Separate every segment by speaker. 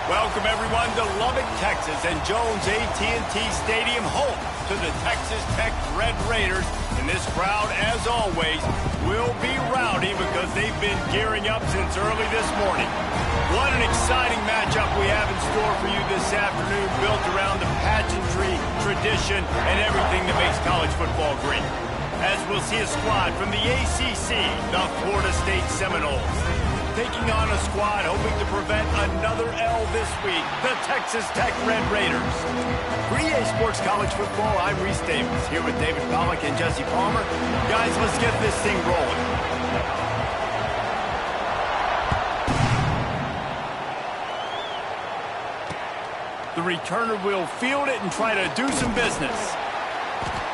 Speaker 1: Welcome, everyone, to Lubbock, Texas, and Jones AT&T Stadium, home to the Texas Tech Red Raiders. And this crowd, as always, will be rowdy because they've been gearing up since early this morning. What an exciting matchup we have in store for you this afternoon, built around the pageantry, tradition, and everything that makes college football great. As we'll see a squad from the ACC, the Florida State Seminoles, taking on a squad hoping to prevent another L this week, the Texas Tech Red Raiders. For EA Sports College Football, I'm Reese Davis, here with David Pollack and Jesse Palmer. Guys, let's get this thing rolling. The returner will field it and try to do some business.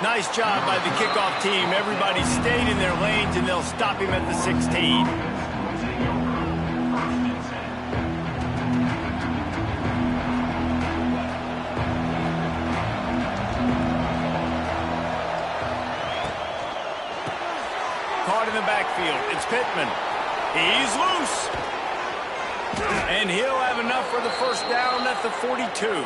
Speaker 1: Nice job by the kickoff team. Everybody stayed in their lanes, and they'll stop him at the 16. Caught in the backfield. It's Pittman. He's loose. And he'll have enough for the first down at the 42.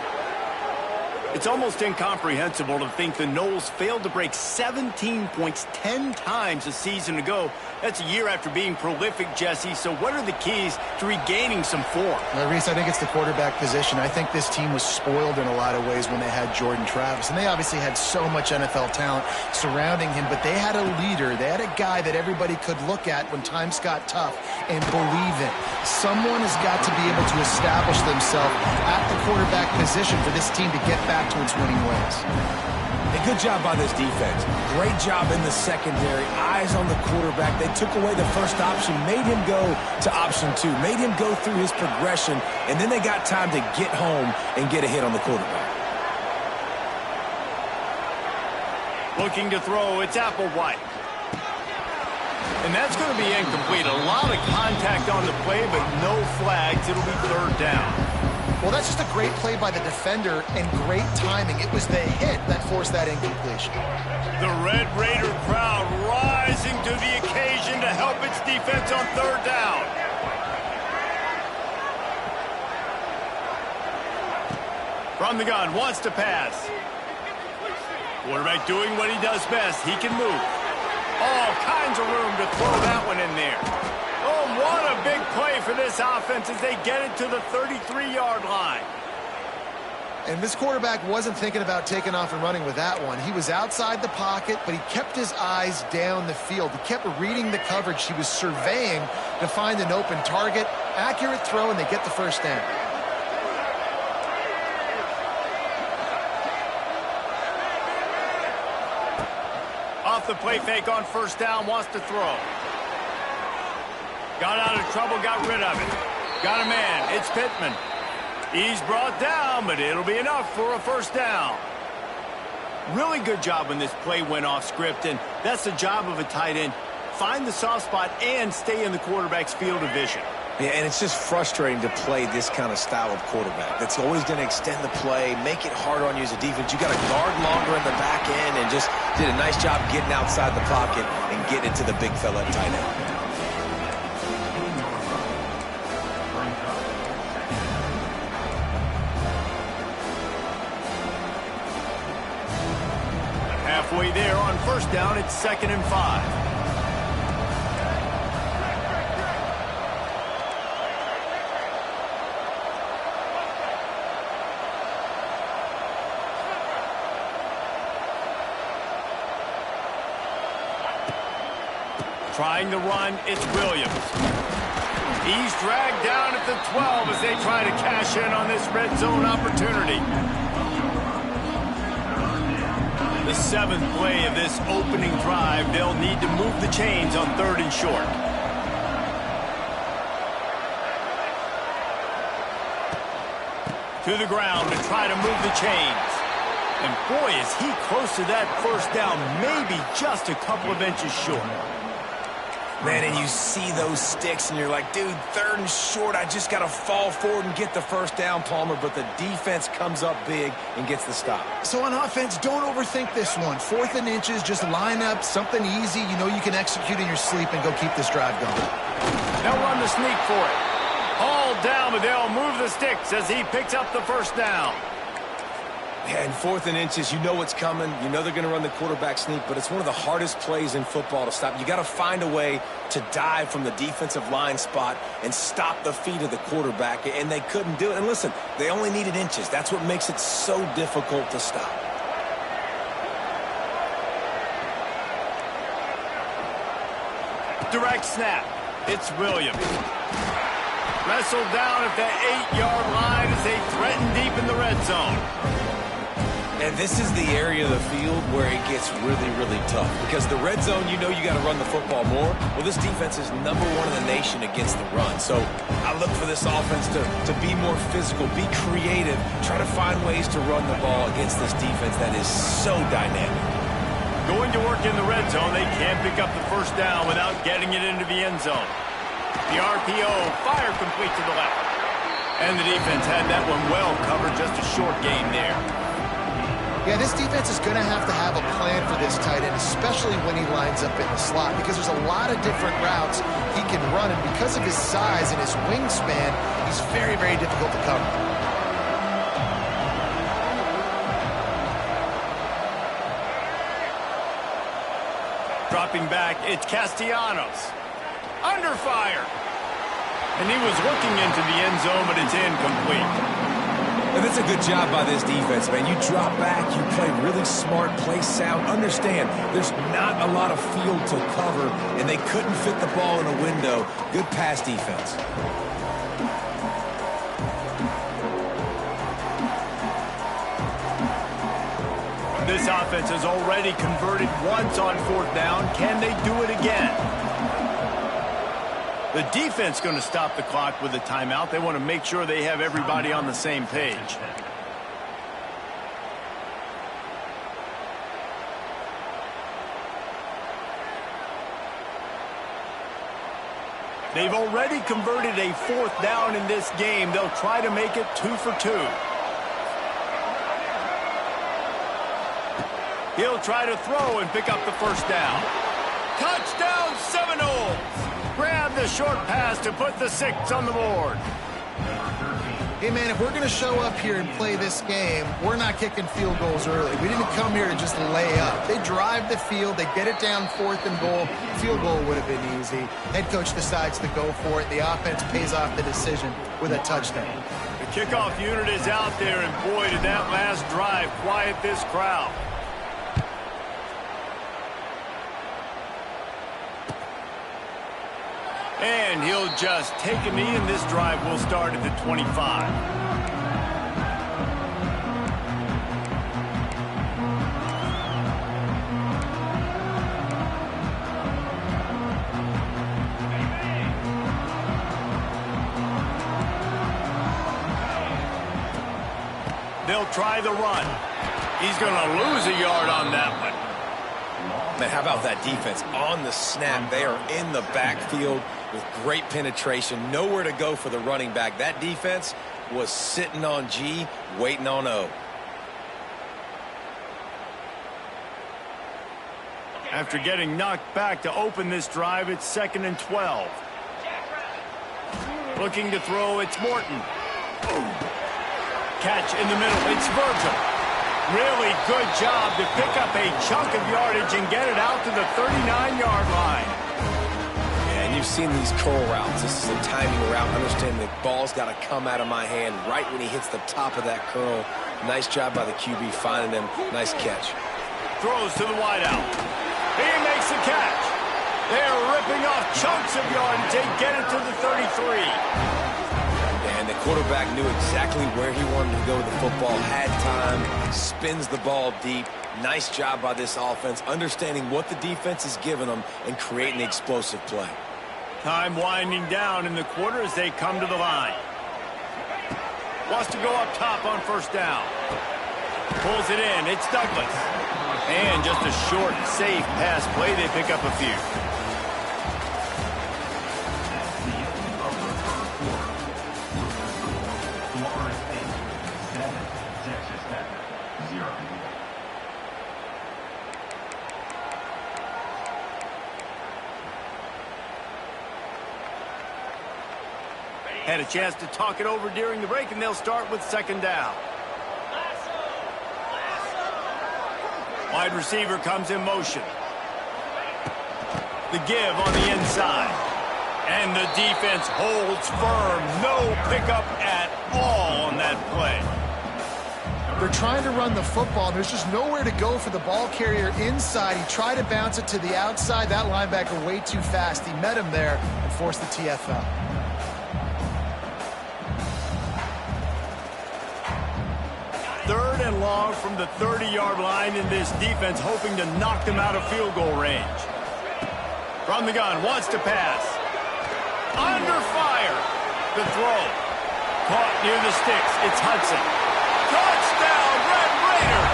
Speaker 1: It's almost incomprehensible to think the Noles failed to break 17 points 10 times a season ago. That's a year after being prolific, Jesse. So what are the keys to regaining some form?
Speaker 2: Reese, I think it's the quarterback position. I think this team was spoiled in a lot of ways when they had Jordan Travis. And they obviously had so much NFL talent surrounding him, but they had a leader. They had a guy that everybody could look at when times got tough and believe in. Someone has got to be able to establish themselves at the quarterback position for this team to get back to its winning ways.
Speaker 3: A good job by this defense. Great job in the secondary. Eyes on the quarterback. They took away the first option, made him go to option 2, made him go through his progression, and then they got time to get home and get a hit on the quarterback.
Speaker 1: Looking to throw, it's Applewhite. And that's going to be incomplete. A lot of contact on the play, but no flags. It'll be third down.
Speaker 2: Well, that's just a great play by the defender and great timing. It was the hit that forced that incompletion.
Speaker 1: The Red Raider crowd rising to the occasion to help its defense on third down. From the gun, wants to pass. Quarterback doing what he does best. He can move. All kinds of room to throw that one in there. Oh, what a big play for this offense as they get it to the 33-yard line.
Speaker 2: And this quarterback wasn't thinking about taking off and running with that one. He was outside the pocket, but he kept his eyes down the field. He kept reading the coverage. He was surveying to find an open target. Accurate throw, and they get the first down.
Speaker 1: Off the play fake on first down, wants to throw. Got out of trouble, got rid of it. Got a man, it's Pittman. He's brought down, but it'll be enough for a first down. Really good job when this play went off script, and that's the job of a tight end. Find the soft spot and stay in the quarterback's field of vision.
Speaker 3: Yeah, and it's just frustrating to play this kind of style of quarterback. That's always going to extend the play, make it hard on you as a defense. You got to guard longer in the back end, and just did a nice job getting outside the pocket and getting it to the big fella at tight end.
Speaker 1: Halfway there on first down, it's 2nd and 5. Trying to run, it's Williams. He's dragged down at the 12 as they try to cash in on this red zone opportunity. The 7th play of this opening drive, they'll need to move the chains on 3rd and short. To the ground to try to move the chains. And boy, is he close to that first down, maybe just a couple of inches short.
Speaker 3: Man, and you see those sticks, and you're like, dude, 3rd and short, I just got to fall forward and get the first down, Palmer, but the defense comes up big and gets the stop.
Speaker 2: So on offense, don't overthink this one. 4th and inches, just line up something easy you know you can execute in your sleep and go keep this drive going.
Speaker 1: They'll run the sneak for it. All down, but they'll move the sticks as he picks up the first down.
Speaker 3: Yeah, in 4th and inches, you know what's coming. You know they're going to run the quarterback sneak, but it's one of the hardest plays in football to stop. You got to find a way to dive from the defensive line spot and stop the feet of the quarterback, and they couldn't do it. And listen, they only needed inches. That's what makes it so difficult to stop.
Speaker 1: Direct snap. It's Williams. Wrestled down at the 8-yard line as they threaten deep in the red zone.
Speaker 3: And this is the area of the field where it gets really, really tough. Because the red zone, you know you got to run the football more. Well, this defense is #1 in the nation against the run. So I look for this offense to be more physical, be creative, try to find ways to run the ball against this defense that is so dynamic.
Speaker 1: Going to work in the red zone, they can't pick up the first down without getting it into the end zone. The RPO, fire complete to the left. And the defense had that one well covered, just a short gain there.
Speaker 2: Yeah, this defense is going to have a plan for this tight end, especially when he lines up in the slot, because there's a lot of different routes he can run, and because of his size and his wingspan, he's very, very difficult to cover.
Speaker 1: Dropping back, it's Castellanos. Under fire. And he was looking into the end zone, but it's incomplete.
Speaker 3: And that's a good job by this defense, man. You drop back, you play really smart, play sound. Understand, there's not a lot of field to cover, and they couldn't fit the ball in a window. Good pass defense.
Speaker 1: This offense has already converted once on 4th down. Can they do it again? The defense going to stop the clock with a timeout. They want to make sure they have everybody on the same page. They've already converted a 4th down in this game. They'll try to make it 2 for 2. He'll try to throw and pick up the first down. Touchdown Seminoles! Grab the short pass to put the 6 on the board.
Speaker 2: Hey, man, if we're going to show up here and play this game, we're not kicking field goals early. We didn't come here to just lay up. They drive the field. They get it down 4th and goal. Field goal would have been easy. Head coach decides to go for it. The offense pays off the decision with a touchdown.
Speaker 1: The kickoff unit is out there, and boy, did that last drive quiet this crowd. And he'll just take a knee, and this drive will start at the 25. They'll try the run. He's going to lose a yard on that one.
Speaker 3: Man, how about that defense on the snap? They are in the backfield with great penetration. Nowhere to go for the running back. That defense was sitting on G, waiting on O.
Speaker 1: After getting knocked back to open this drive, it's 2nd and 12. Looking to throw, it's Morton. Catch in the middle, it's Virgil. Really good job to pick up a chunk of yardage and get it out to the 39-yard line.
Speaker 3: Yeah, and you've seen these curl routes. This is a timing route. Understand the ball's got to come out of my hand right when he hits the top of that curl. Nice job by the QB finding him. Nice catch.
Speaker 1: Throws to the wideout. He makes the catch. They're ripping off chunks of yardage. They get it to the 33.
Speaker 3: And the quarterback knew exactly where he wanted to go with the football, had time, spins the ball deep. Nice job by this offense, understanding what the defense is giving them and creating the explosive play.
Speaker 1: Time winding down in the quarter as they come to the line. Wants to go up top on first down. Pulls it in. It's Douglas. And just a short, safe pass play. They pick up a few. Had a chance to talk it over during the break, and they'll start with second down. Wide receiver comes in motion. The give on the inside. And the defense holds firm. No pickup at all on that play.
Speaker 2: They're trying to run the football. There's just nowhere to go for the ball carrier inside. He tried to bounce it to the outside. That linebacker way too fast. He met him there and forced the TFL.
Speaker 1: Third and long from the 30-yard line in this defense, hoping to knock them out of field goal range. From the gun, wants to pass. Under fire. The throw. Caught near the sticks. It's Hudson. Touchdown, Red Raiders.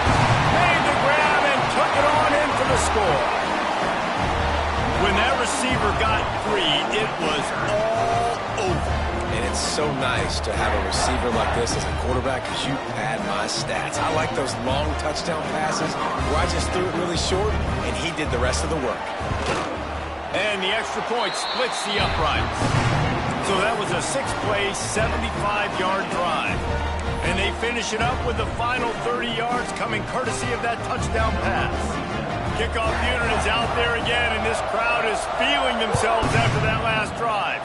Speaker 1: Made the grab and took it on in for the score. When that receiver got free, it was all over.
Speaker 3: And it's so nice to have a receiver like this as a quarterback because you pad my stats. I like those long touchdown passes where I just threw it really short and he did the rest of the work.
Speaker 1: And the extra point splits the uprights. So that was a 6-play, 75-yard drive. And they finish it up with the final 30 yards coming courtesy of that touchdown pass. Kickoff unit is out there again, and this crowd is feeling themselves after that last drive.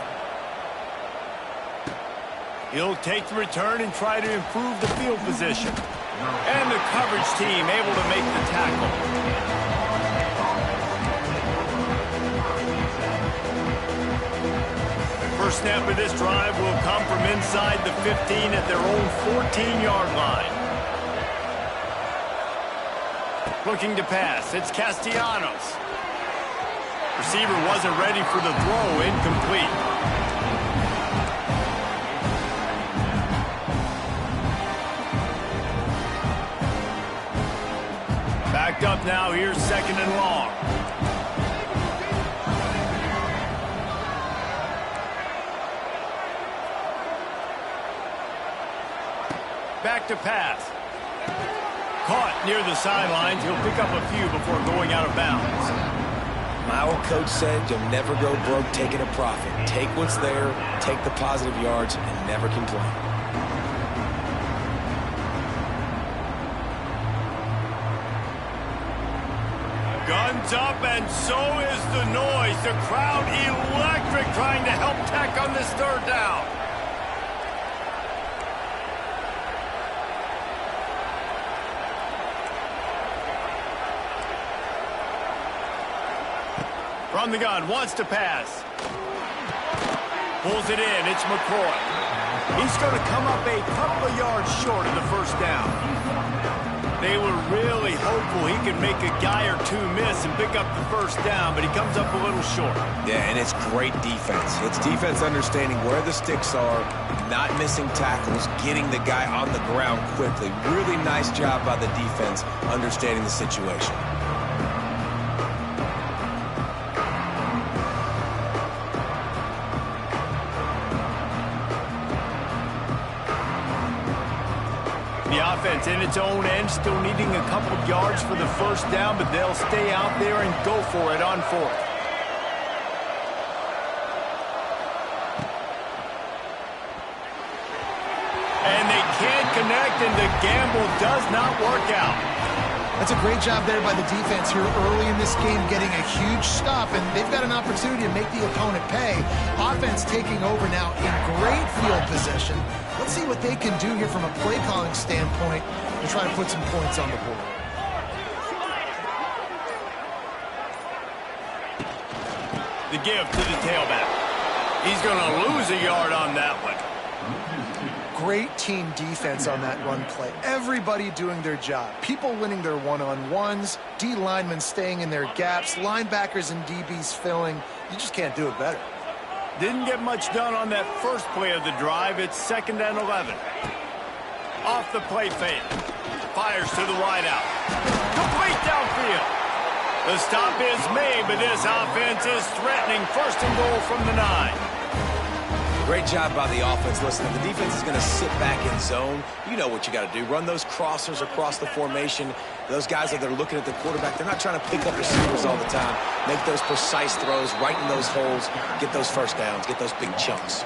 Speaker 1: He'll take the return and try to improve the field position. And the coverage team able to make the tackle. First snap of this drive will come from inside the 15 at their own 14-yard line. Looking to pass. It's Castellanos. Receiver wasn't ready for the throw. Incomplete. Backed up now. Here's second and long. Back to pass. Caught near the sidelines. He'll pick up a few before going out of bounds.
Speaker 3: My old coach said you'll never go broke taking a profit. Take what's there, take the positive yards, and never complain.
Speaker 1: Guns up, and so is the noise. The crowd electric, trying to help Tech on this third down. From the gun, wants to pass. Pulls it in, it's McCoy. He's going to come up a couple of yards short of the first down. They were really hopeful he could make a guy or two miss and pick up the first down, but he comes up a little short.
Speaker 3: Yeah, and it's great defense. It's defense understanding where the sticks are, not missing tackles, getting the guy on the ground quickly. Really nice job by the defense understanding the situation.
Speaker 1: The offense in its own end, still needing a couple of yards for the first down, but they'll stay out there and go for it on fourth. And they can't connect, and the gamble does not work out.
Speaker 2: That's a great job there by the defense here early in this game, getting a huge stop, and they've got an opportunity to make the opponent pay. Offense taking over now in great field position. Let's see what they can do here from a play-calling standpoint to try to put some points on the board.
Speaker 1: The give to the tailback. He's going to lose a yard on that one.
Speaker 2: Great team defense on that run play. Everybody doing their job. People winning their one-on-ones, D linemen staying in their gaps, linebackers and DBs filling. You just can't do it better.
Speaker 1: Didn't get much done on that first play of the drive. It's 2nd and 11. Off the play fake. Fires to the wide out. Complete downfield. The stop is made, but this offense is threatening 1st and goal from the 9.
Speaker 3: Great job by the offense. Listen, if the defense is going to sit back in zone, you know what you got to do. Run those crossers across the formation. Those guys that they're looking at the quarterback, they're not trying to pick up receivers all the time. Make those precise throws, right in those holes, get those first downs, get those big chunks.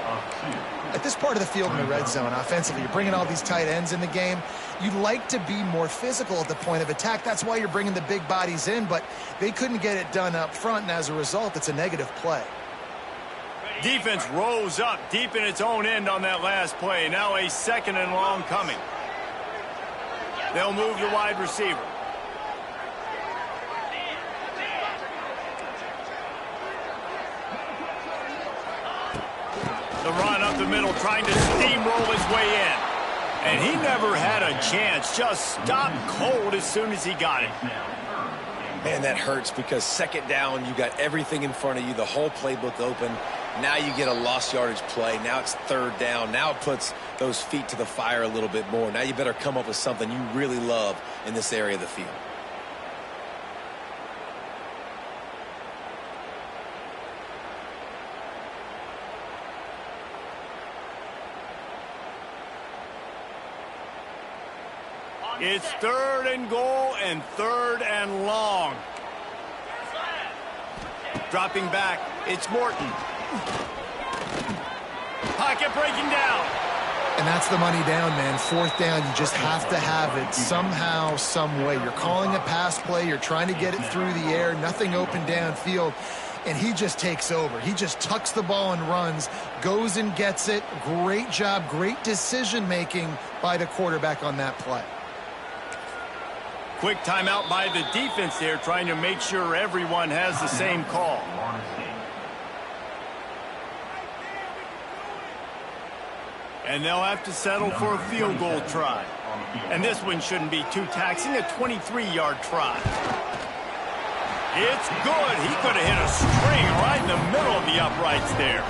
Speaker 2: At this part of the field in the red zone, offensively, you're bringing all these tight ends in the game. You'd like to be more physical at the point of attack. That's why you're bringing the big bodies in, but they couldn't get it done up front, and as a result, it's a negative play.
Speaker 1: Defense rose up deep in its own end on that last play. Now a 2nd and long coming. They'll move the wide receiver. The run up the middle, trying to steamroll his way in. And he never had a chance. Just stopped cold as soon as he got it.
Speaker 3: Man, that hurts because 2nd down, you got everything in front of you, the whole playbook open. Now you get a lost yardage play. Now it's 3rd down. Now it puts those feet to the fire a little bit more. Now you better come up with something you really love in this area of the field.
Speaker 1: It's 3rd and goal and 3rd and long. Dropping back, it's Morton. Pocket breaking down.
Speaker 2: And that's the money down, man. 4th down, you just have to have it somehow, some way. You're calling a pass play. You're trying to get it through the air. Nothing open downfield. And he just takes over. He just tucks the ball and runs, goes and gets it. Great job, great decision-making by the quarterback on that play.
Speaker 1: Quick timeout by the defense there, trying to make sure everyone has the same call. And they'll have to settle for a field goal try. And this one shouldn't be too taxing, a 23-yard try. It's good. He could have hit a string right in the middle of the uprights there.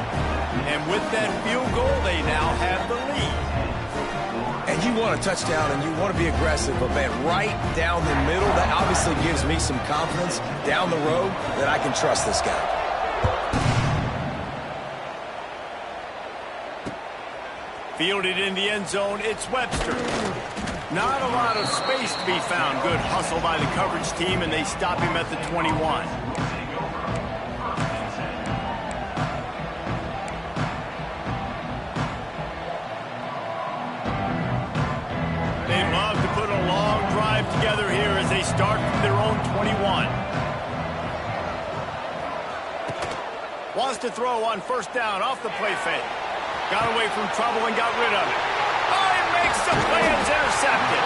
Speaker 1: And with that field goal, they now have the lead.
Speaker 3: And you want a touchdown and you want to be aggressive, but man, right down the middle, that obviously gives me some confidence down the road that I can trust this guy.
Speaker 1: Fielded in the end zone, it's Webster. Not a lot of space to be found. Good hustle by the coverage team, and they stop him at the 21. They love to put a long drive together here as they start from their own 21. Wants to throw on 1st down off the play fake. Got away from trouble and got rid of it. Oh, he makes the play. It's intercepted.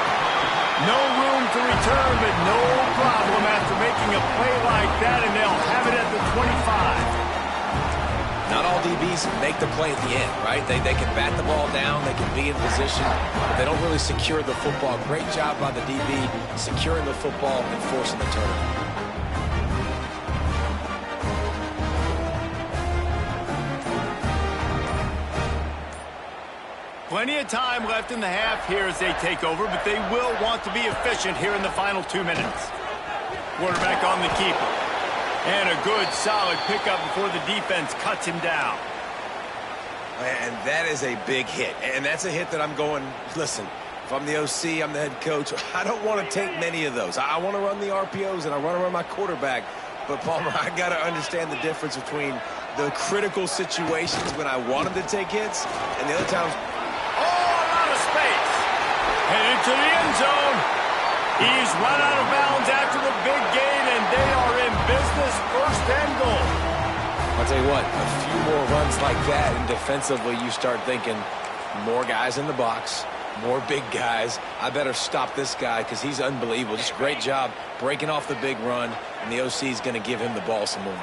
Speaker 1: No room to return, but no problem after making a play like that, and they'll have it at the 25.
Speaker 3: Not all DBs make the play at the end, right? They can bat the ball down, they can be in position, but they don't really secure the football. Great job by the DB securing the football and forcing the turnover.
Speaker 1: Plenty of time left in the half here as they take over, but they will want to be efficient here in the final 2 minutes. Quarterback on the keeper. And a good, solid pickup before the defense cuts him down.
Speaker 3: And that is a big hit. And that's a hit that I'm going, listen, if I'm the OC, I'm the head coach, I don't want to take many of those. I want to run the RPOs and I want to run my quarterback. But, Palmer, I got to understand the difference between the critical situations when I want him to take hits and the other times.
Speaker 1: Headed to the end zone. He's run out of bounds after the big gain, and they are in business, 1st and goal.
Speaker 3: I'll tell you what, a few more runs like that, and defensively you start thinking more guys in the box, more big guys. I better stop this guy because he's unbelievable. Just a great job breaking off the big run, and the OC is going to give him the ball some more.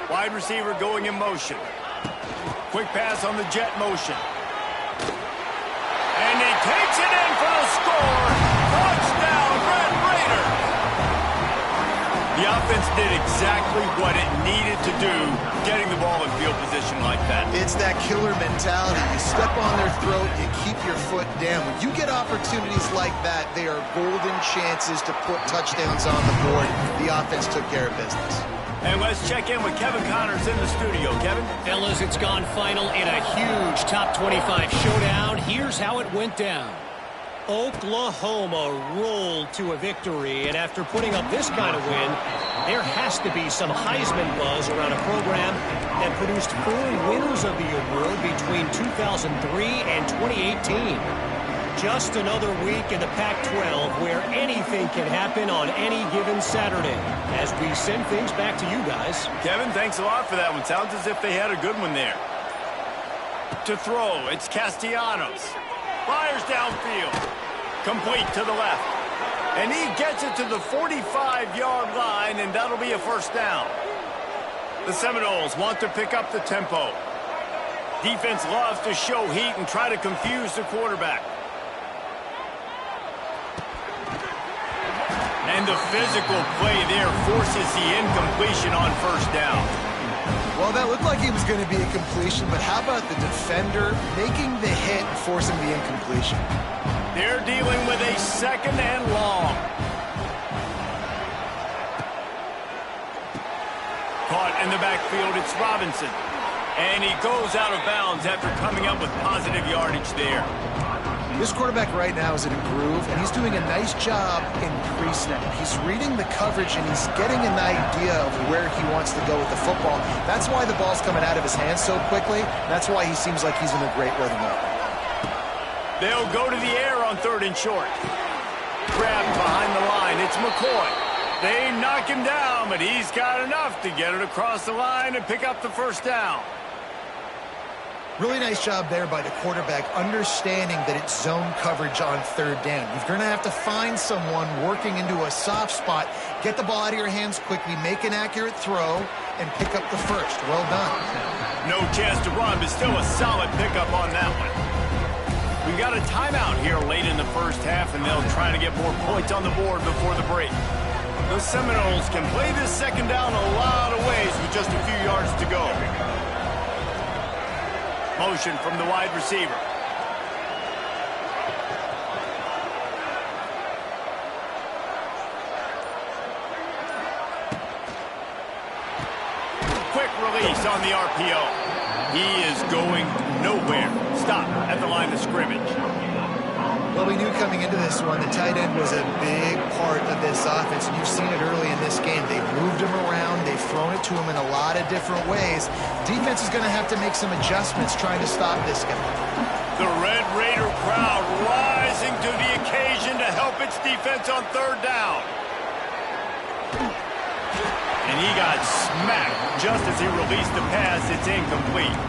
Speaker 1: Wide receiver going in motion. Quick pass on the jet motion. And he takes it in for the score. Touchdown, Red Raiders. The offense did exactly what it needed to do, getting the ball in field position like that.
Speaker 2: It's that killer mentality. You step on their throat, you keep your foot down. When you get opportunities like that, they are golden chances to put touchdowns on the board. The offense took care of business.
Speaker 1: And let's check in with Kevin Connors in the studio. Kevin?
Speaker 4: Fellas, it's gone final in a huge top 25 showdown. Here's how it went down. Oklahoma rolled to a victory, and after putting up this kind of win, there has to be some Heisman buzz around a program that produced 4 winners of the award between 2003 and 2018. Just another week in the Pac-12 where anything can happen on any given Saturday. As we send things back to you guys.
Speaker 1: Kevin, thanks a lot for that one. Sounds as if they had a good one there. To throw, it's Castellanos. Fires downfield. Complete to the left. And he gets it to the 45-yard line, and that'll be a first down. The Seminoles want to pick up the tempo. Defense loves to show heat and try to confuse the quarterback. And the physical play there forces the incompletion on first down.
Speaker 2: Well, that looked like he was going to be a completion, but how about the defender making the hit and forcing the incompletion?
Speaker 1: They're dealing with a second and long. Caught in the backfield, it's Robinson. And he goes out of bounds after coming up with positive yardage there.
Speaker 2: This quarterback right now is in a groove, and he's doing a nice job in pre-snap. He's reading the coverage, and he's getting an idea of where he wants to go with the football. That's why the ball's coming out of his hands so quickly. That's why he seems like he's in a great rhythm right now.
Speaker 1: They'll go to the air on 3rd and short. Grabbed behind the line, it's McCoy. They knock him down, but he's got enough to get it across the line and pick up the first down.
Speaker 2: Really nice job there by the quarterback, understanding that it's zone coverage on 3rd down. You're going to have to find someone working into a soft spot, get the ball out of your hands quickly, make an accurate throw, and pick up the first. Well done.
Speaker 1: No chance to run, but still a solid pickup on that one. We've got a timeout here late in the first half, and they'll try to get more points on the board before the break. The Seminoles can play this second down a lot of ways with just a few yards to go. Motion from the wide receiver. Quick release on the RPO. He is going nowhere. Stop at the line of scrimmage.
Speaker 2: Well, we knew coming into this one, the tight end was a big part of this offense, and you've seen it early in this game. They've moved him around. They've thrown it to him in a lot of different ways. Defense is going to have to make some adjustments trying to stop this guy.
Speaker 1: The Red Raider crowd rising to the occasion to help its defense on 3rd down. And he got smacked just as he released the pass. It's incomplete.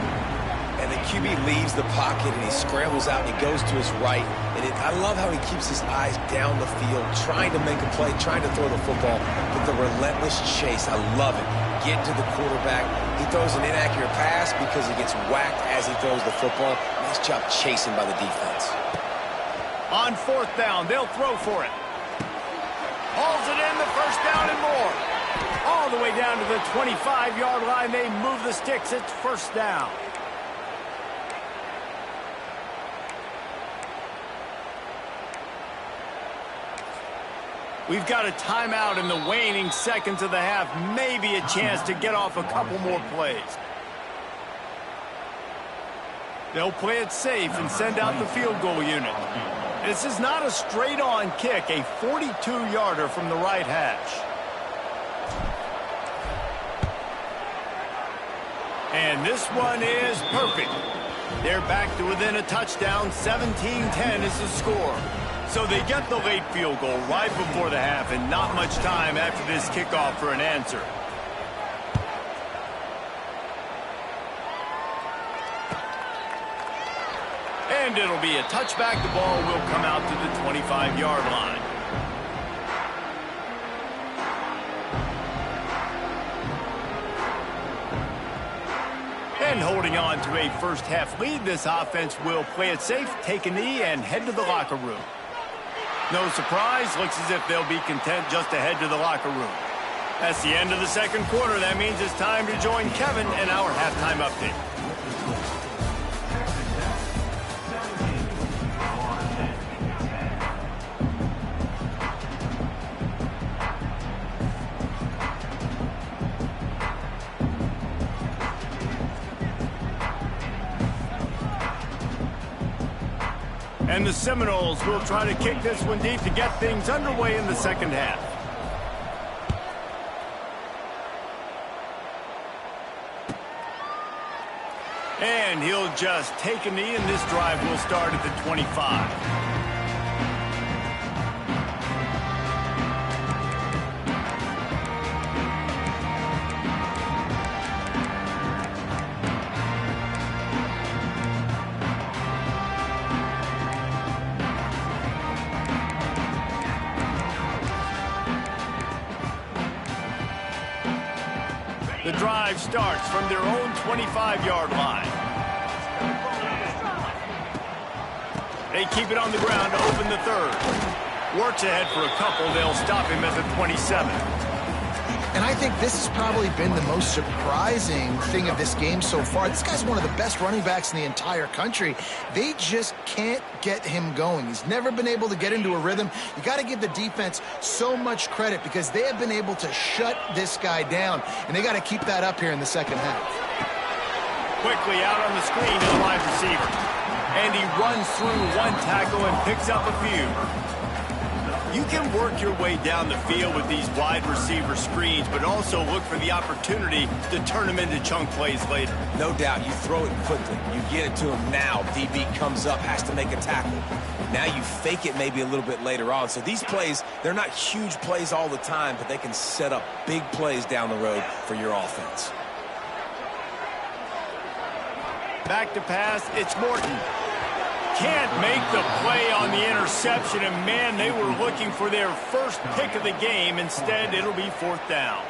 Speaker 3: And the QB leaves the pocket, and he scrambles out, and he goes to his right. And I love how he keeps his eyes down the field, trying to make a play, trying to throw the football. But the relentless chase, I love it. Get to the quarterback. He throws an inaccurate pass because he gets whacked as he throws the football. Nice job chasing by the defense.
Speaker 1: On 4th down, they'll throw for it. Hauls it in, the first down and more. All the way down to the 25-yard line. They move the sticks. It's first down. We've got a timeout in the waning seconds of the half. Maybe a chance to get off a couple more plays. They'll play it safe and send out the field goal unit. This is not a straight-on kick, a 42-yarder from the right hash. And this one is perfect. They're back to within a touchdown. 17-10 is the score. So they get the late field goal right before the half, and not much time after this kickoff for an answer. And it'll be a touchback. The ball will come out to the 25-yard line. And holding on to a first-half lead, this offense will play it safe, take a knee, and head to the locker room. No surprise, looks as if they'll be content just to head to the locker room. That's the end of the second quarter. That means it's time to join Kevin in our halftime update. And the Seminoles will try to kick this one deep to get things underway in the second half. And he'll just take a knee, and this drive will start at the 25. The drive starts from their own 25-yard line. They keep it on the ground to open the third. Works ahead for a couple. They'll stop him at the 27.
Speaker 2: And I think this has probably been the most surprising thing of this game so far. This guy's one of the best running backs in the entire country. They just can't get him going. He's never been able to get into a rhythm. You got to give the defense so much credit because they have been able to shut this guy down, and they got to keep that up here in the second half.
Speaker 1: Quickly out on the screen to the wide receiver. And he runs through one tackle and picks up a few. You can work your way down the field with these wide receiver screens, but also look for the opportunity to turn them into chunk plays later.
Speaker 3: No doubt, you throw it quickly. You get it to him now. DB comes up, has to make a tackle. Now you fake it maybe a little bit later on. So these plays, they're not huge plays all the time, but they can set up big plays down the road for your offense.
Speaker 1: Back to pass, it's Morton. Can't make the play on the interception, and man, they were looking for their first pick of the game. Instead, it'll be fourth down.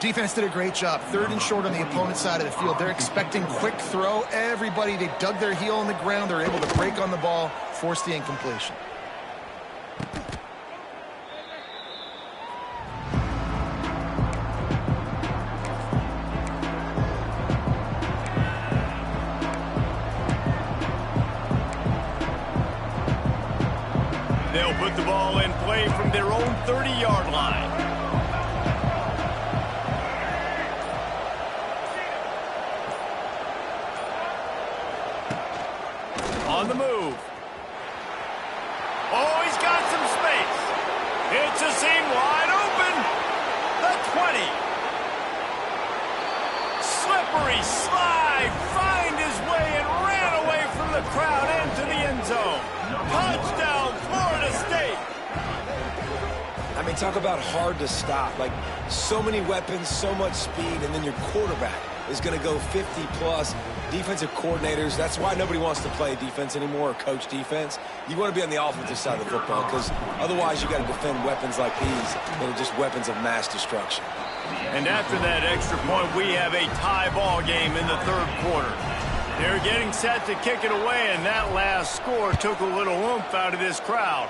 Speaker 2: Defense did a great job. Third and short on the opponent's side of the field. They're expecting quick throw. Everybody, they dug their heel on the ground. They're able to break on the ball, force the incompletion.
Speaker 1: They'll put the ball in play from their own 30-yard line. On the move. Oh, he's got some space. It's a seam wide open. The 20. Slippery slide. Find his way and ran away from the crowd into the end zone. Touchdown, Florida State.
Speaker 3: I mean, talk about hard to stop. Like, so many weapons, so much speed, and then your quarterback is going to go 50-plus. Defensive coordinators, that's why nobody wants to play defense anymore or coach defense. You want to be on the offensive side of the football because otherwise you got to defend weapons like these that are just weapons of mass destruction.
Speaker 1: And after that extra point, we have a tie ball game in the third quarter. They're getting set to kick it away, and that last score took a little oomph out of this crowd.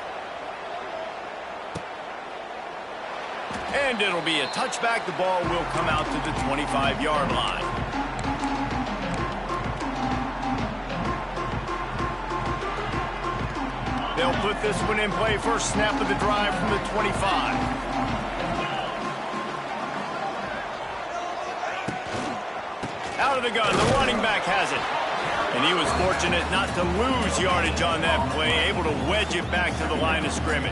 Speaker 1: And it'll be a touchback. The ball will come out to the 25-yard line. They'll put this one in play. First snap of the drive from the 25. Out of the gun, the running back has it. And he was fortunate not to lose yardage on that play, able to wedge it back to the line of scrimmage.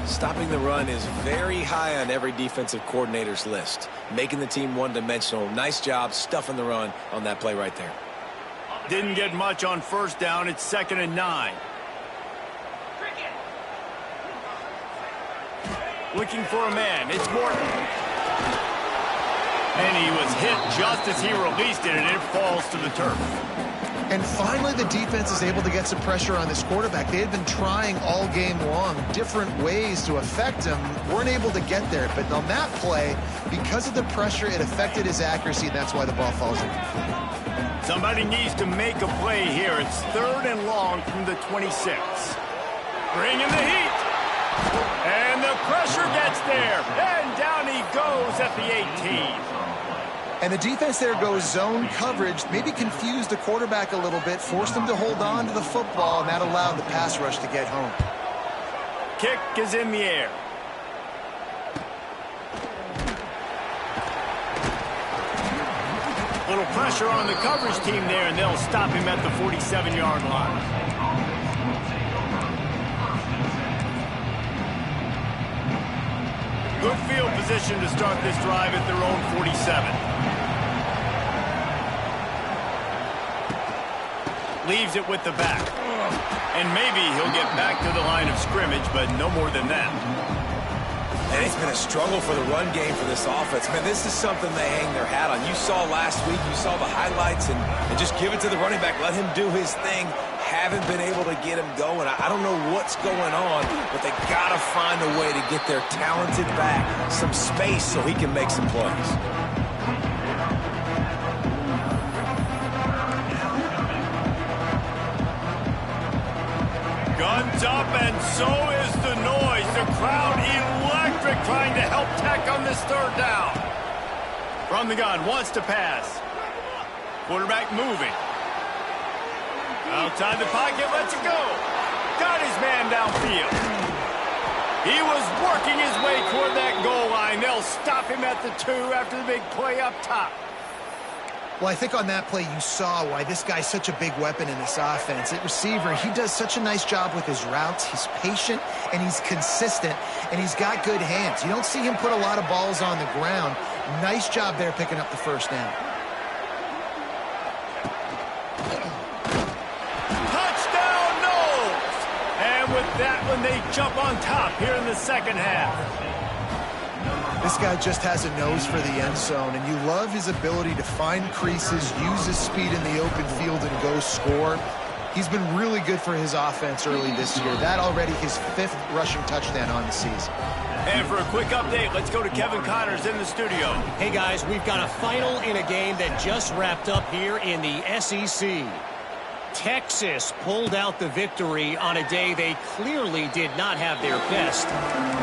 Speaker 3: Stopping the run is very high on every defensive coordinator's list. Making the team one-dimensional. Nice job stuffing the run on that play right there.
Speaker 1: Didn't get much on first down. It's 2nd and 9. Looking for a man. It's Morton. And he was hit just as he released it, and it falls to the turf.
Speaker 2: And finally, the defense is able to get some pressure on this quarterback. They had been trying all game long different ways to affect him. Weren't able to get there. But on that play, because of the pressure, it affected his accuracy, and that's why the ball falls incomplete.
Speaker 1: Somebody needs to make a play here. It's 3rd and long from the 26. Bring in the heat. And the pressure gets there. And down he goes at the 18.
Speaker 2: And the defense there goes zone coverage, maybe confused the quarterback a little bit, forced him to hold on to the football, and that allowed the pass rush to get home.
Speaker 1: Kick is in the air. Little pressure on the coverage team there, and they'll stop him at the 47-yard line. Good field position to start this drive at their own 47. Leaves it with the back. And maybe he'll get back to the line of scrimmage, but no more than that.
Speaker 3: And it's been a struggle for the run game for this offense. Man, this is something they hang their hat on. You saw last week, you saw the highlights, and just give it to the running back. Let him do his thing. Haven't been able to get him going. I don't know what's going on, but they got to find a way to get their talented back some space so he can make some plays.
Speaker 1: Guns up, and so is the noise. The crowd electric trying to help Tech on this 3rd down. From the gun, wants to pass. Quarterback moving. Outside the pocket, lets it go. Got his man downfield. He was working his way toward that goal line. They'll stop him at the 2 after the big play up top.
Speaker 2: Well, I think on that play you saw why this guy's such a big weapon in this offense. At receiver, he does such a nice job with his routes. He's patient, and he's consistent, and he's got good hands. You don't see him put a lot of balls on the ground. Nice job there picking up the 1st down.
Speaker 1: Touchdown, Noles! And with that one, they jump on top here in the 2nd half.
Speaker 2: This guy just has a nose for the end zone, and you love his ability to find creases, use his speed in the open field, and go score. He's been really good for his offense early this year. That already his 5th rushing touchdown on the season.
Speaker 1: And for a quick update, let's go to Kevin Connors in the studio.
Speaker 4: Hey, guys, we've got a final in a game that just wrapped up here in the SEC. Texas pulled out the victory on a day they clearly did not have their best.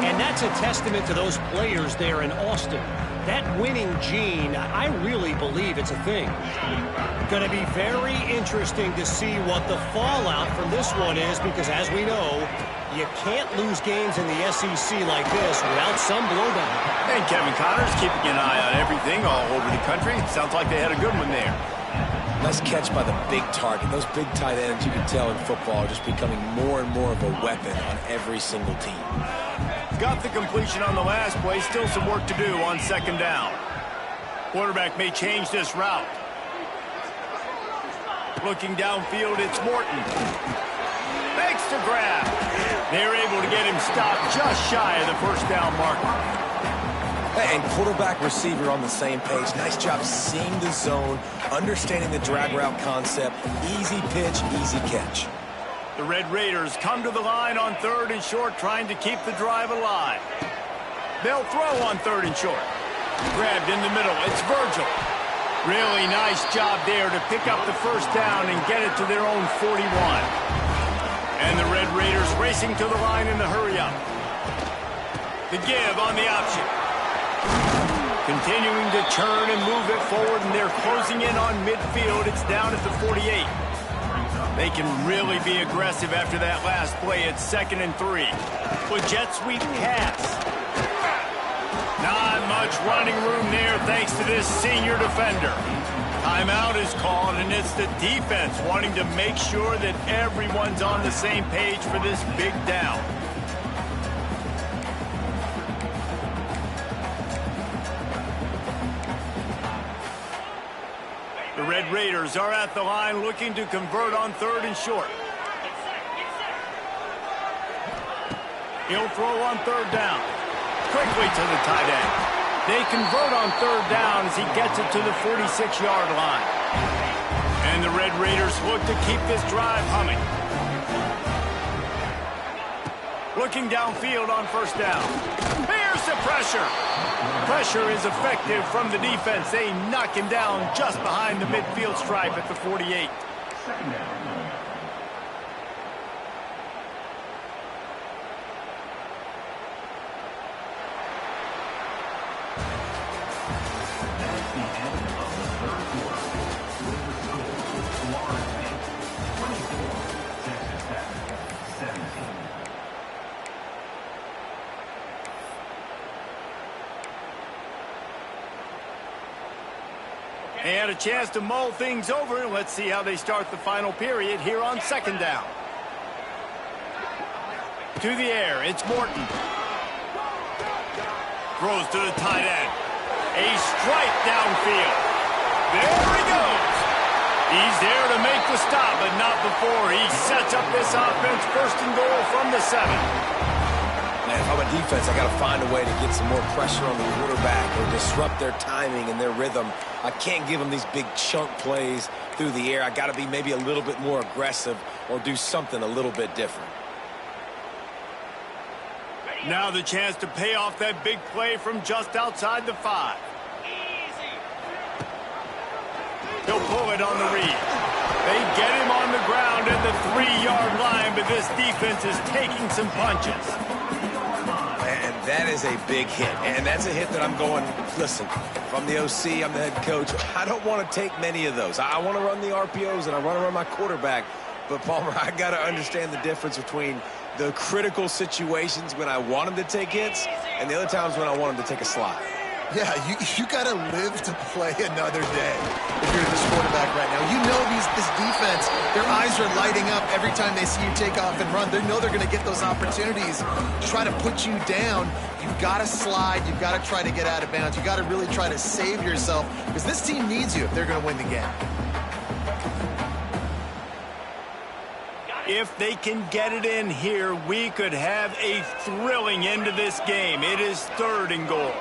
Speaker 4: And that's a testament to those players there in Austin. That winning gene, I really believe it's a thing. Going to be very interesting to see what the fallout from this one is, because as we know, you can't lose games in the SEC like this without some blowdown.
Speaker 1: And Kevin Connors keeping an eye on everything all over the country. Sounds like they had a good one there.
Speaker 3: Nice catch by the big target. Those big tight ends, you can tell in football, are just becoming more and more of a weapon on every single team.
Speaker 1: Got the completion on the last play. Still some work to do on 2nd down. Quarterback may change this route. Looking downfield, it's Morton. Makes the grab. They're able to get him stopped just shy of the 1st down marker.
Speaker 3: And quarterback receiver on the same page. Nice job seeing the zone, understanding the drag route concept. Easy pitch, easy catch.
Speaker 1: The Red Raiders come to the line on 3rd and short, trying to keep the drive alive. They'll throw on 3rd and short. Grabbed in the middle. It's Virgil. Really nice job there to pick up the 1st down and get it to their own 41. And the Red Raiders racing to the line in the hurry-up. The give on the option. Continuing to turn and move it forward, and they're closing in on midfield. It's down at the 48. They can really be aggressive after that last play. It's 2nd and 3. With jet sweep pass. Not much running room there thanks to this senior defender. Timeout is called, and it's the defense wanting to make sure that everyone's on the same page for this big down. The Red Raiders are at the line looking to convert on 3rd and short. He'll throw on 3rd down. Quickly to the tight end. They convert on 3rd down as he gets it to the 46-yard line. And And the Red Raiders look to keep this drive humming. Looking downfield on first down. Here's the pressure. Pressure is effective from the defense. They knock him down just behind the midfield stripe at the 48.
Speaker 5: Second down.
Speaker 1: They had a chance to mull things over, and let's see how they start the final period here on second down. To the air, it's Morton. Throws to the tight end. A strike downfield. There he goes. He's there to make the stop, but not before he sets up this offense first and goal from the 7.
Speaker 3: Man, if I'm a defense, I got to find a way to get some more pressure on the quarterback or disrupt their timing and their rhythm. I can't give them these big chunk plays through the air. I got to be maybe a little bit more aggressive or do something a little bit different.
Speaker 1: Now the chance to pay off that big play from just outside the 5. He'll pull it on the read. They get him on the ground at the 3-yard line, but this defense is taking some punches.
Speaker 3: And that is a big hit. And that's a hit that I'm going, listen, if I'm the OC, I'm the head coach, I don't want to take many of those. I want to run the RPOs and I want to run my quarterback. But, Palmer, I got to understand the difference between the critical situations when I want him to take hits and the other times when I want him to take a slide.
Speaker 2: Yeah, you got to live to play another day if you're this quarterback right now. You know this defense, their eyes are lighting up every time they see you take off and run. They know they're going to get those opportunities to try to put you down. You've got to slide. You've got to try to get out of bounds. You've got to really try to save yourself because this team needs you if they're going to win the game.
Speaker 1: If they can get it in here, we could have a thrilling end to this game. It is 3rd and goal.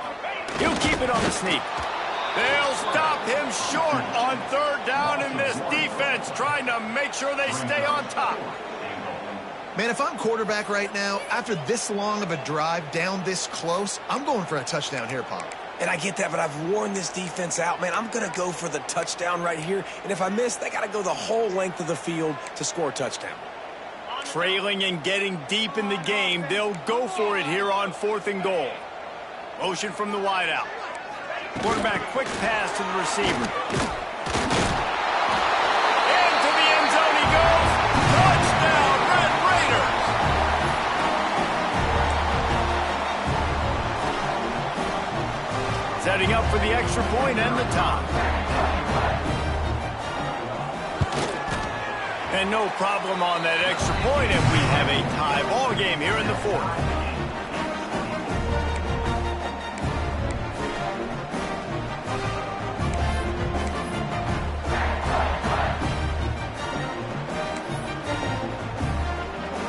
Speaker 1: He'll keep it on the sneak. They'll stop him short on 3rd down, in this defense trying to make sure they stay on top.
Speaker 2: Man, if I'm quarterback right now, after this long of a drive down this close, I'm going for a touchdown here, Paul.
Speaker 3: And I get that, but I've worn this defense out, man. I'm going to go for the touchdown right here. And if I miss, they got to go the whole length of the field to score a touchdown.
Speaker 1: Trailing and getting deep in the game, they'll go for it here on 4th and goal. Motion from the wideout. Quarterback, quick pass to the receiver. Into the end zone he goes. Touchdown, Red Raiders. Setting up for the extra point and the tie. And no problem on that extra point if we have a tie ball game here in the 4th.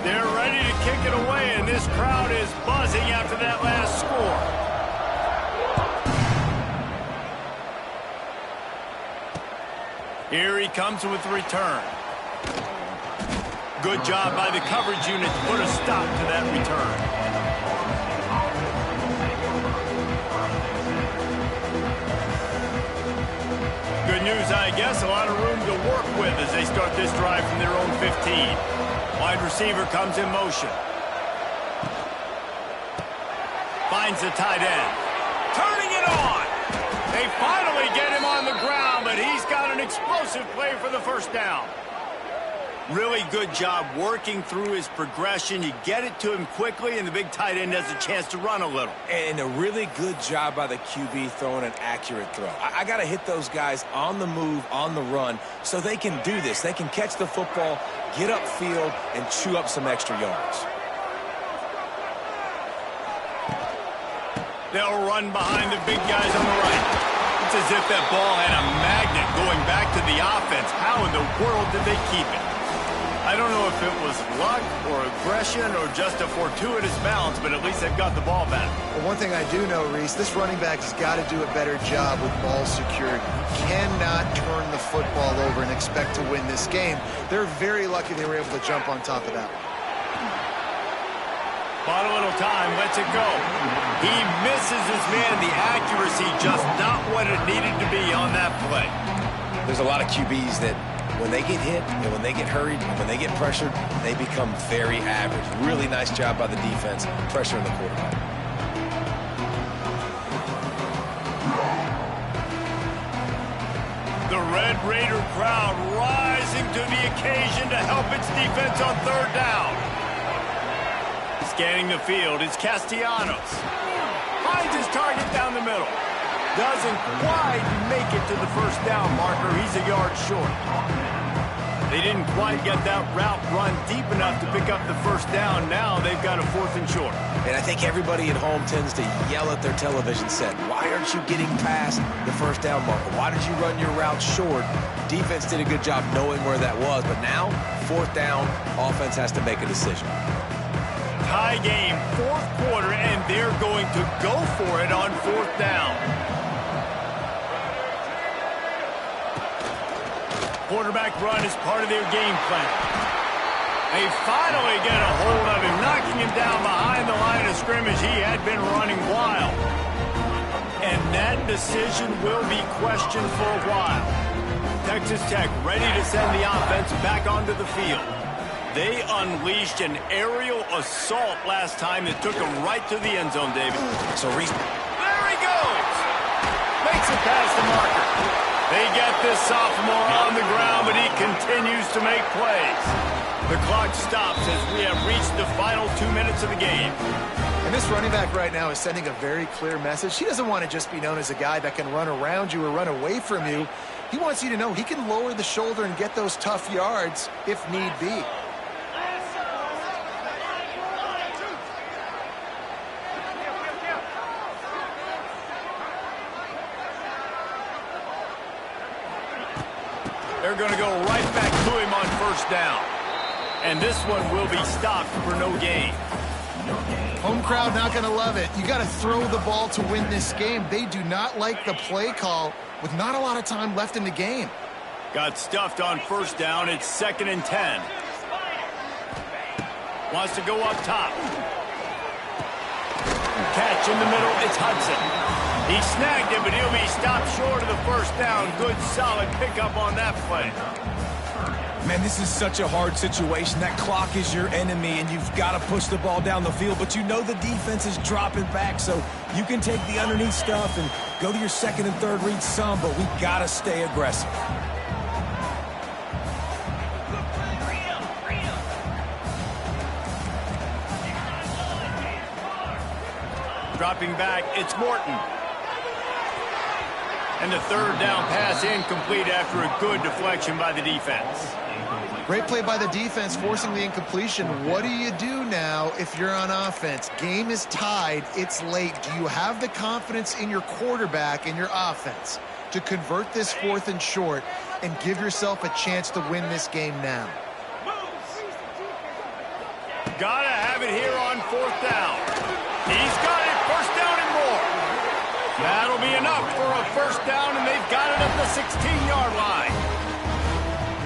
Speaker 1: They're ready to kick it away, and this crowd is buzzing after that last score. Here he comes with the return. Good job by the coverage unit to put a stop to that return. Good news, I guess. A lot of room to work with as they start this drive from their own 15. Wide receiver comes in motion. Finds the tight end. Turning it on. They finally get him on the ground, but he's got an explosive play for the first down. Really good job working through his progression. You get it to him quickly, and the big tight end has a chance to run a little.
Speaker 3: And a really good job by the QB throwing an accurate throw. I got to hit those guys on the move, on the run, so they can do this. They can catch the football, get upfield, and chew up some extra yards.
Speaker 1: They'll run behind the big guys on the right. It's as if that ball had a magnet going back to the offense. How in the world did they keep it? I don't know if it was luck or aggression or just a fortuitous bounce, but at least they've got the ball back.
Speaker 2: Well, one thing I do know, Reese, this running back has got to do a better job with ball security. You cannot turn the football over and expect to win this game. They're very lucky they were able to jump on top of that.
Speaker 1: Bought a little time, lets it go. He misses his man. The accuracy just not what it needed to be on that play.
Speaker 3: There's a lot of QBs that when they get hit and when they get hurried and when they get pressured, they become very average. Really nice job by the defense, pressuring the quarterback.
Speaker 1: The Red Raider crowd rising to the occasion to help its defense on third down. Scanning the field is Castellanos. Finds his target down the middle. Doesn't quite make it to the first down marker. He's a yard short. They didn't quite get that route run deep enough to pick up the first down. Now they've got a 4th and short.
Speaker 3: And I think everybody at home tends to yell at their television set. Why aren't you getting past the first down marker? Why did you run your route short? Defense did a good job knowing where that was. But now, 4th down, offense has to make a decision.
Speaker 1: Tie game, 4th quarter, and they're going to go for it on 4th down. Quarterback run is part of their game plan. They finally get a hold of him, knocking him down behind the line of scrimmage. He had been running wild. And that decision will be questioned for a while. Texas Tech ready to send the offense back onto the field. They unleashed an aerial assault last time that took him right to the end zone, David.
Speaker 3: So Reese,
Speaker 1: there he goes. Makes it past the marker. They get this sophomore on the ground, but he continues to make plays. The clock stops as we have reached the final 2 minutes of the game.
Speaker 2: And this running back right now is sending a very clear message. He doesn't want to just be known as a guy that can run around you or run away from you. He wants you to know he can lower the shoulder and get those tough yards if need be.
Speaker 1: They're going to go right back to him on first down. And this one will be stopped for no gain.
Speaker 2: Home crowd not going to love it. You got to throw the ball to win this game. They do not like the play call with not a lot of time left in the game.
Speaker 1: Got stuffed on first down. It's 2nd and 10. Wants to go up top. Catch in the middle. It's Hudson. He snagged it, but he'll be stopped short of the first down. Good, solid pickup on that play.
Speaker 3: man, this is such a hard situation. That clock is your enemy, and you've got to push the ball down the field. But you know the defense is dropping back, so you can take the underneath stuff and go to your second and third read some, but we got to stay aggressive.
Speaker 1: Dropping back, it's Morton. And the third down pass incomplete after a good deflection by the defense.
Speaker 2: Great play by the defense, forcing the incompletion. What do you do now if you're on offense? Game is tied. It's late. Do you have the confidence in your quarterback and your offense to convert this fourth and short and give yourself a chance to win this game now?
Speaker 1: Gotta have it here on fourth down. He's got it. First down and more. That'll be enough for a first down, and they've got it at the 16-yard line.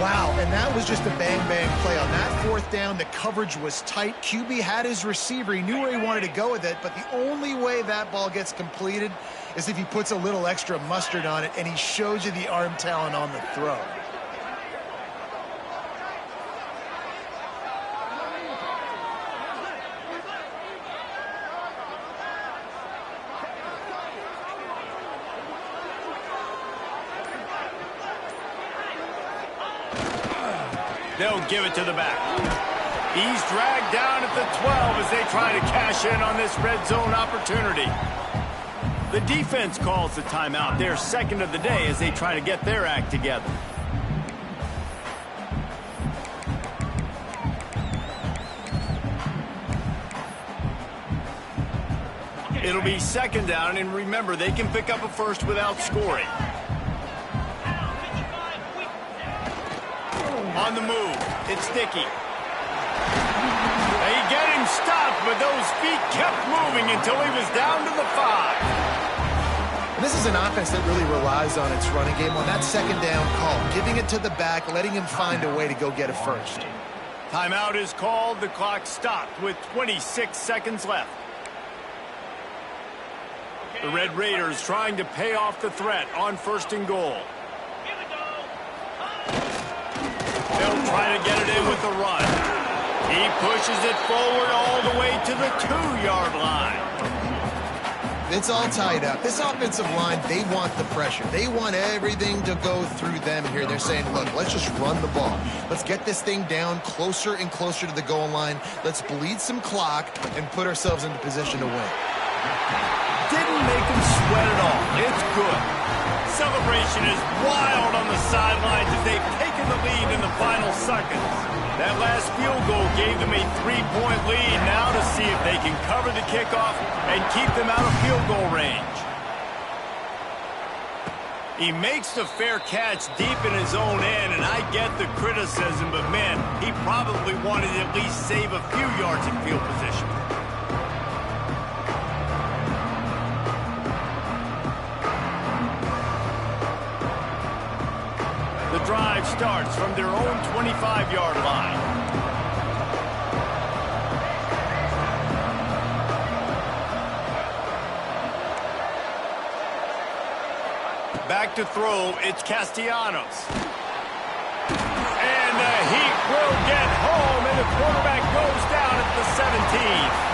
Speaker 2: Wow, and that was just a bang-bang play. On that fourth down, the coverage was tight. QB had his receiver. He knew where he wanted to go with it, but the only way that ball gets completed is if he puts a little extra mustard on it, and he shows you the arm talent on the throw.
Speaker 1: They'll give it to the back. He's dragged down at the 12 as they try to cash in on this red zone opportunity. The defense calls the timeout. They're second of the day as they try to get their act together. It'll be second down, and remember, they can pick up a first without scoring. On the move, it's Dickey. They get him stopped, but those feet kept moving until he was down to the 5.
Speaker 2: And this is an offense that really relies on its running game on that second down call, giving it to the back, letting him find a way to go get it first.
Speaker 1: Timeout is called. The clock stopped with 26 seconds left. The Red Raiders trying to pay off the threat on 1st and goal. They'll try to get it in with the run. He pushes it forward all the way to the 2-yard line.
Speaker 2: It's all tied up. This offensive line, they want the pressure. They want everything to go through them here. They're saying, look, let's just run the ball. Let's get this thing down closer and closer to the goal line. Let's bleed some clock and put ourselves into position to win.
Speaker 1: Didn't make him sweat at all. It's good. Celebration is wild on the sidelines as they've taken the lead in the final seconds. That last field goal gave them a 3-point lead. Now to see if they can cover the kickoff and keep them out of field goal range. He makes the fair catch deep in his own end, and I get the criticism, but man, he probably wanted to at least save a few yards in field position. The drive starts from their own 25-yard line. Back to throw, it's Castellanos. And the Heat will get home, and the quarterback goes down at the 17.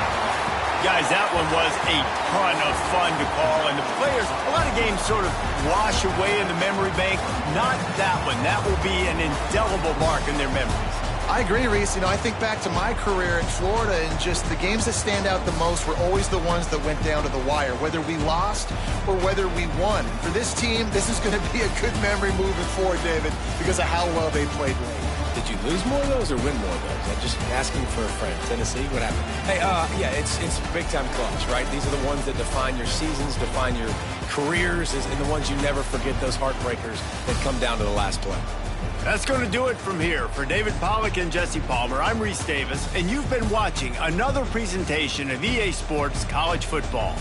Speaker 1: Guys, that one was a ton of fun to call, and the players, a lot of games sort of wash away in the memory bank. Not that one. That will be an indelible mark in their memories.
Speaker 2: I agree, Reese. I think back to my career in Florida, and just the games that stand out the most were always the ones that went down to the wire, whether we lost or whether we won. For this team, this is going to be a good memory moving forward, David, because of how well they played late.
Speaker 3: Did you lose more of those or win more of those? I'm just asking for a friend. Tennessee, what happened? Hey, yeah, it's big-time clutch, right? These are the ones that define your seasons, define your careers, and the ones you never forget, those heartbreakers that come down to the last play.
Speaker 1: That's going to do it from here. For David Pollack and Jesse Palmer, I'm Reese Davis, and you've been watching another presentation of EA Sports College Football.